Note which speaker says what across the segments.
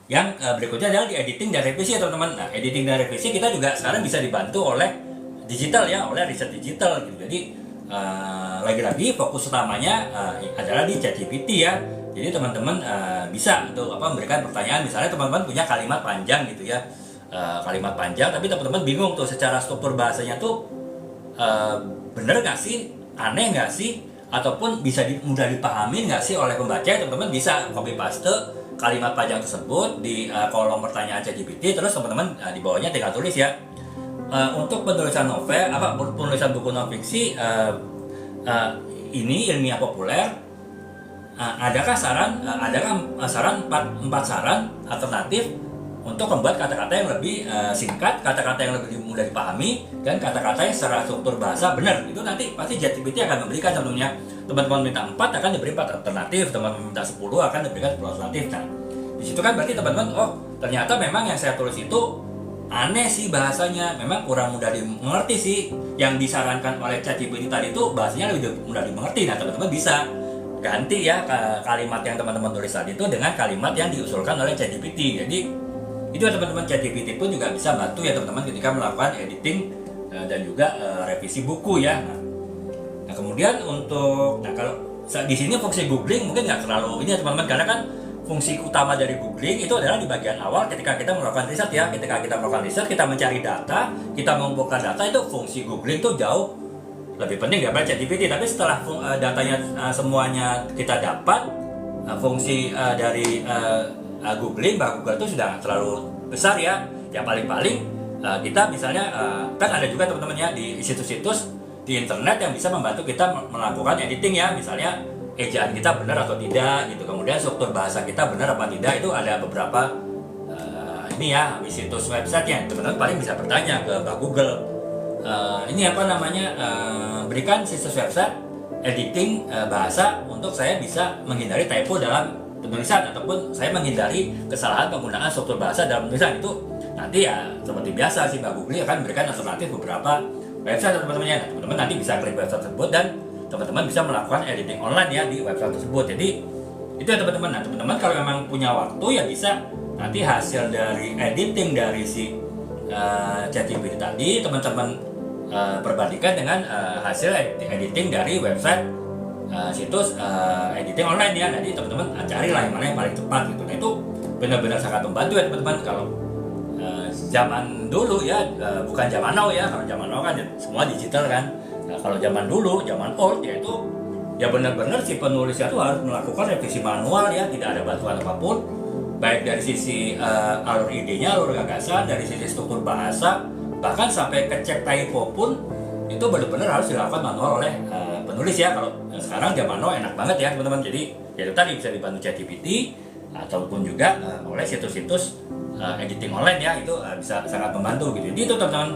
Speaker 1: Yang berikutnya adalah di editing dan revisi ya teman-teman. Nah, editing dan revisi kita juga sekarang bisa dibantu oleh digital ya, oleh riset digital gitu. Jadi lagi-lagi fokus utamanya adalah di ChatGPT ya. Jadi teman-teman bisa untuk memberikan pertanyaan, misalnya teman-teman punya kalimat panjang gitu ya, kalimat panjang, tapi teman-teman bingung tuh secara struktur bahasanya tuh bener nggak sih, aneh nggak sih, ataupun bisa mudah dipahami nggak sih oleh pembaca. Teman-teman bisa copy paste kalimat panjang tersebut di kolom pertanyaan ChatGPT, terus teman-teman di bawahnya tinggal tulis ya. Untuk penulisan novel, penulisan buku non fiksi ini ilmiah populer. Adakah saran? Adakah saran 4 saran alternatif untuk membuat kata-kata yang lebih singkat, kata-kata yang lebih mudah dipahami, dan kata-kata yang secara struktur bahasa benar? Itu nanti pasti ChatGPT akan memberikan tentunya. Teman-teman minta 4 akan diberi 4 alternatif, teman-teman minta 10 akan diberikan 10 alternatif. Nah, di situ kan berarti teman-teman, oh ternyata memang yang saya tulis itu aneh sih bahasanya, memang kurang mudah dimengerti sih. Yang disarankan oleh ChatGPT tadi itu bahasanya lebih mudah dimengerti. Nah, teman-teman bisa ganti ya kalimat yang teman-teman tulis tadi itu dengan kalimat yang diusulkan oleh ChatGPT. Jadi itu teman-teman, ChatGPT pun juga bisa bantu ya teman-teman ketika melakukan editing dan juga revisi buku ya. Nah kemudian untuk kalau di sini fungsi googling mungkin nggak terlalu ini ya teman-teman, karena kan fungsi utama dari googling itu adalah di bagian awal ketika kita melakukan riset ya. Ketika kita melakukan riset, kita mencari data, kita mengumpulkan data, itu fungsi googling itu jauh lebih penting daripada ChatGPT. Tapi setelah datanya semuanya kita dapat, fungsi dari googling, Google itu sudah terlalu besar ya. Yang paling-paling kita misalnya kan ada juga teman-teman ya di situs-situs di internet yang bisa membantu kita melakukan editing ya. Misalnya ejaan kita benar atau tidak gitu, kemudian struktur bahasa kita benar apa tidak, itu ada beberapa ini ya di situs website yang teman-teman paling bisa bertanya ke Mbak Google. Ini berikan situs website editing bahasa untuk saya bisa menghindari typo dalam penulisan, ataupun saya menghindari kesalahan penggunaan struktur bahasa dalam penulisan. Itu nanti ya seperti biasa sih Mbak Google akan berikan alternatif beberapa website teman-teman ya. Teman-teman nanti bisa klik website tersebut dan teman-teman bisa melakukan editing online ya di website tersebut. Jadi itu ya teman-teman. Nah teman-teman kalau memang punya waktu ya bisa nanti hasil dari editing dari si ChatGPT tadi teman-teman perbandingkan dengan hasil editing dari website situs editing online ya. Jadi teman-teman carilah yang mana yang paling tepat gitu. Nah itu benar-benar sangat membantu ya teman-teman. Kalau zaman dulu ya, bukan zaman now ya. Kalau zaman now kan semua digital kan. Nah kalau zaman dulu, zaman old ya itu ya benar-benar si penulisnya itu harus melakukan revisi manual ya, tidak ada bantuan apapun, baik dari sisi alur idenya, alur gagasan, dari sisi struktur bahasa, bahkan sampai kecek typo pun itu benar-benar harus dilakukan manual oleh penulis ya. Kalau sekarang zaman now enak banget ya teman-teman. Jadi ya itu tadi bisa dibantu ChatGPT ataupun juga oleh situs-situs editing online ya, itu bisa sangat membantu gitu. Jadi itu teman-teman,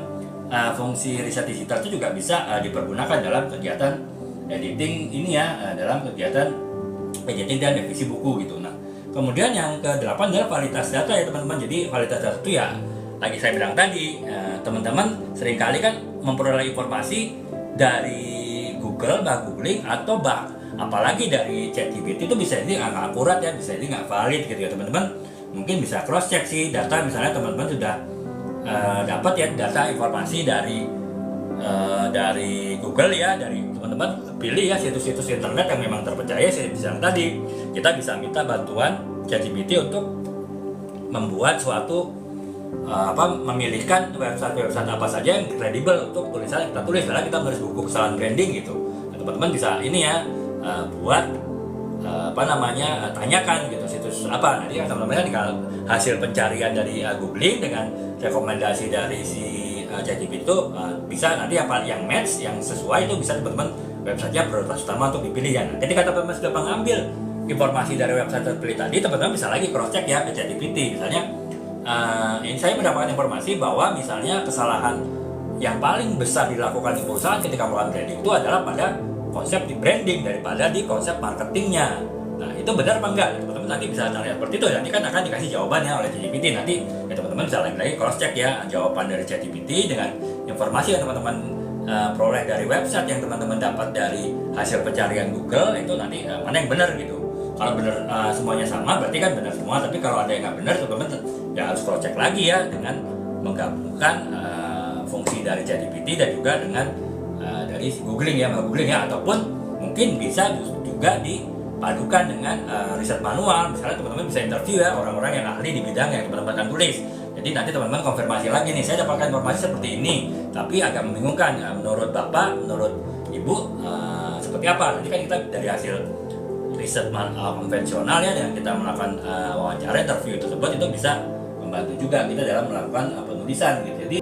Speaker 1: fungsi riset digital itu juga bisa dipergunakan dalam kegiatan editing ini ya, dalam kegiatan editing dan revisi buku gitu. Nah kemudian yang ke-8 adalah validitas data ya teman-teman. Jadi validitas data itu ya lagi saya bilang tadi, teman-teman seringkali kan memperoleh informasi dari Google, googling, atau apalagi dari ChatGPT itu bisa jadi nggak akurat ya, bisa jadi nggak valid gitu ya teman-teman. Mungkin bisa cross check sih data, misalnya teman-teman sudah dapat ya data informasi dari Google ya, dari teman-teman pilih ya situs-situs internet yang memang terpercaya. Saya bilang tadi kita bisa minta bantuan ChatGPT untuk membuat suatu memilihkan website apa saja yang kredibel untuk tulisan yang kita tulis. Karena kita menulis buku kesalahan branding gitu, nah, teman-teman bisa ini ya buat tanyakan gitu situs apa. Nanti teman-teman tinggal hasil pencarian dari googling dengan rekomendasi dari si ChatGPT itu bisa nanti apa yang match, yang sesuai itu bisa teman-teman websitenya prioritas utama untuk dipilih ya. Nah, ketika teman-teman sudah mengambil informasi dari website terpilih tadi, teman-teman bisa lagi cross check ya ke ChatGPT. Misalnya ini saya mendapatkan informasi bahwa misalnya kesalahan yang paling besar dilakukan di perusahaan ketika melakukan branding itu adalah pada konsep di branding daripada di konsep marketingnya. Nah itu benar apa enggak? Teman-teman nanti bisa lihat seperti itu. Nanti kan akan dikasih jawabannya oleh ChatGPT. Nanti ya teman-teman bisa lagi cross check ya jawaban dari ChatGPT dengan informasi yang teman-teman peroleh dari website yang teman-teman dapat dari hasil pencarian Google. Itu nanti mana yang benar gitu. Kalau benar semuanya sama berarti kan benar semua, tapi kalau ada yang nggak benar teman-teman ya harus cross check lagi ya dengan menggabungkan fungsi dari ChatGPT dan juga dengan dari googling ya, ataupun mungkin bisa juga dipadukan dengan riset manual. Misalnya teman-teman bisa interview ya orang-orang yang ahli di bidang yang teman-teman akan tulis. Jadi nanti teman-teman konfirmasi lagi nih, saya dapatkan informasi seperti ini tapi agak membingungkan ya, menurut bapak, menurut ibu seperti apa. Nanti kan kita dari hasil riset konvensional ya, dengan kita melakukan wawancara interview tersebut, itu bisa membantu juga kita dalam melakukan penulisan gitu. Jadi